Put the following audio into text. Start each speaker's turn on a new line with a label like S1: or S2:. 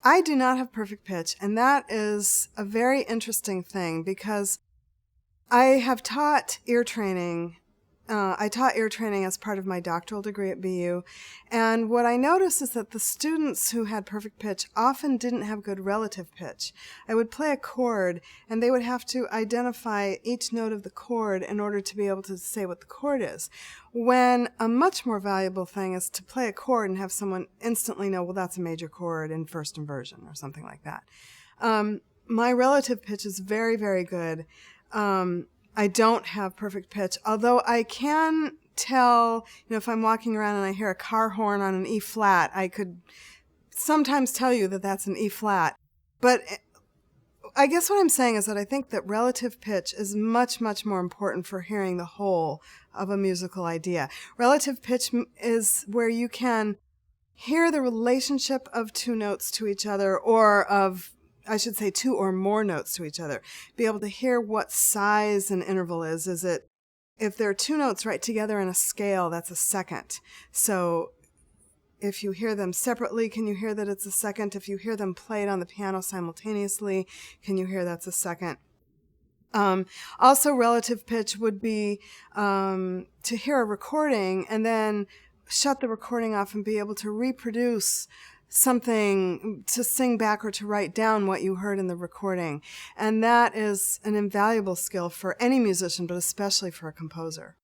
S1: I do not have perfect pitch, and that is a very interesting thing because I have taught ear training. I taught ear training as part of my doctoral degree at BU, and what I noticed is that the students who had perfect pitch often didn't have good relative pitch. I would play a chord, and they would have to identify each note of the chord in order to be able to say what the chord is, when a much more valuable thing is to play a chord and have someone instantly know, well, that's a major chord in first inversion or something like that. My relative pitch is very, very good. I don't have perfect pitch, although I can tell, if I'm walking around and I hear a car horn on an E flat, I could sometimes tell you that that's an E flat. But I guess what I'm saying is that I think that relative pitch is much, much more important for hearing the whole of a musical idea. Relative pitch is where you can hear the relationship of two notes to each other, or of, I should say, two or more notes to each other. Be able to hear what size an interval is. Is it, if there are two notes right together in a scale, that's a second. So if you hear them separately, can you hear that it's a second? If you hear them played on the piano simultaneously, can you hear that's a second? Also, relative pitch would be to hear a recording and then shut the recording off and be able to reproduce something, to sing back or to write down what you heard in the recording. And that is an invaluable skill for any musician, but especially for a composer.